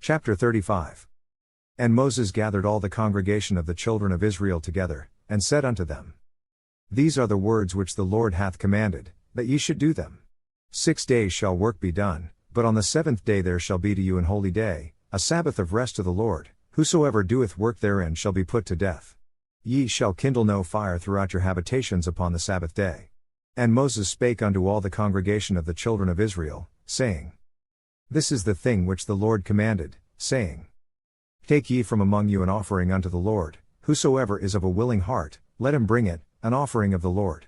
Chapter 35. And Moses gathered all the congregation of the children of Israel together, and said unto them, These are the words which the Lord hath commanded, that ye should do them. 6 days shall work be done, but on the 7th day there shall be to you an holy day, a Sabbath of rest to the Lord. Whosoever doeth work therein shall be put to death. Ye shall kindle no fire throughout your habitations upon the Sabbath day. And Moses spake unto all the congregation of the children of Israel, saying, This is the thing which the Lord commanded, saying, Take ye from among you an offering unto the Lord, whosoever is of a willing heart, let him bring it, an offering of the Lord.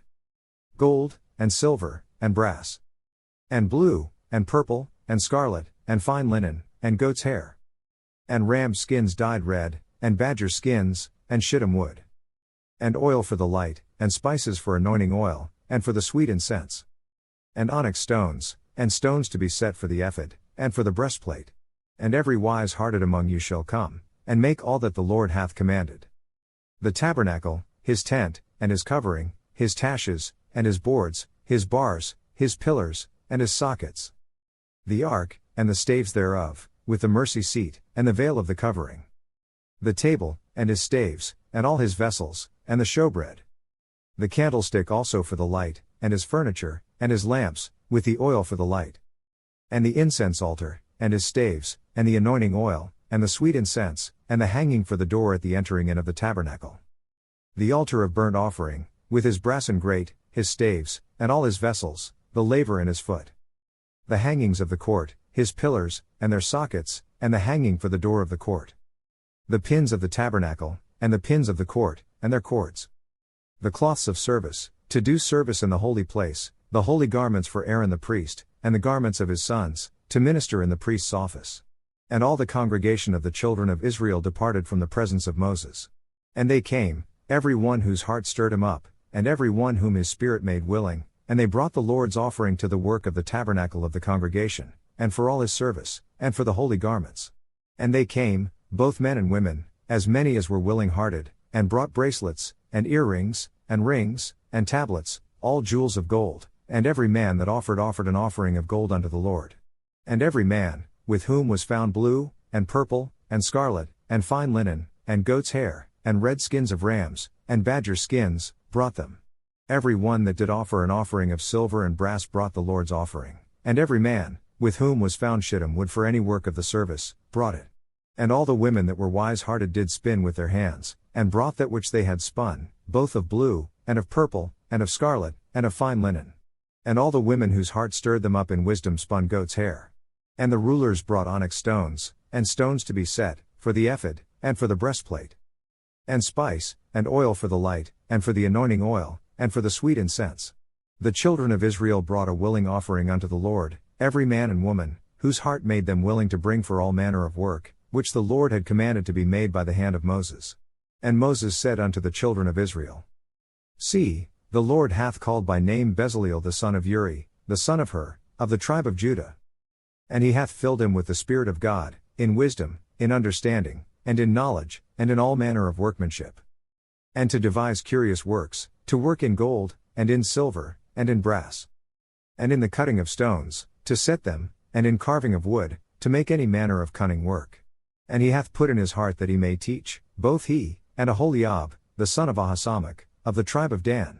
Gold, and silver, and brass, and blue, and purple, and scarlet, and fine linen, and goat's hair, and ram skins dyed red, and badger skins, and shittim wood, and oil for the light, and spices for anointing oil, and for the sweet incense, and onyx stones, and stones to be set for the ephod, and for the breastplate. And every wise-hearted among you shall come, and make all that the Lord hath commanded. The tabernacle, his tent, and his covering, his taches, and his boards, his bars, his pillars, and his sockets. The ark, and the staves thereof, with the mercy seat, and the veil of the covering. The table, and his staves, and all his vessels, and the showbread. The candlestick also for the light, and his furniture, and his lamps, with the oil for the light. And the incense altar, and his staves, and the anointing oil, and the sweet incense, and the hanging for the door at the entering in of the tabernacle. The altar of burnt offering, with his brassen grate, his staves, and all his vessels, the laver in his foot. The hangings of the court, his pillars, and their sockets, and the hanging for the door of the court. The pins of the tabernacle, and the pins of the court, and their cords. The cloths of service, to do service in the holy place, the holy garments for Aaron the priest, and the garments of his sons, to minister in the priest's office. And all the congregation of the children of Israel departed from the presence of Moses. And they came, every one whose heart stirred him up, and every one whom his spirit made willing, and they brought the Lord's offering to the work of the tabernacle of the congregation, and for all his service, and for the holy garments. And they came, both men and women, as many as were willing-hearted, and brought bracelets, and earrings, and rings, and tablets, all jewels of gold, and every man that offered an offering of gold unto the Lord. And every man, with whom was found blue, and purple, and scarlet, and fine linen, and goat's hair, and red skins of rams, and badger skins, brought them. Every one that did offer an offering of silver and brass brought the Lord's offering, and every man, with whom was found shittim wood for any work of the service, brought it. And all the women that were wise-hearted did spin with their hands, and brought that which they had spun, both of blue, and of purple, and of scarlet, and of fine linen. And all the women whose heart stirred them up in wisdom spun goat's hair. And the rulers brought onyx stones, and stones to be set, for the ephod, and for the breastplate. And spice, and oil for the light, and for the anointing oil, and for the sweet incense. The children of Israel brought a willing offering unto the Lord, every man and woman, whose heart made them willing to bring for all manner of work, which the Lord had commanded to be made by the hand of Moses. And Moses said unto the children of Israel, See, the Lord hath called by name Bezaleel the son of Uri, the son of Hur, of the tribe of Judah. And he hath filled him with the Spirit of God, in wisdom, in understanding, and in knowledge, and in all manner of workmanship. And to devise curious works, to work in gold, and in silver, and in brass, and in the cutting of stones, to set them, and in carving of wood, to make any manner of cunning work. And he hath put in his heart that he may teach, both he, and Aholiab, the son of Ahisamach, of the tribe of Dan.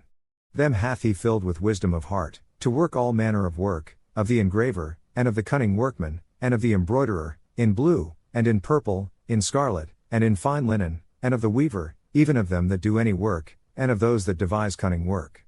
Them hath he filled with wisdom of heart, to work all manner of work, of the engraver, and of the cunning workman, and of the embroiderer, in blue, and in purple, in scarlet, and in fine linen, and of the weaver, even of them that do any work, and of those that devise cunning work.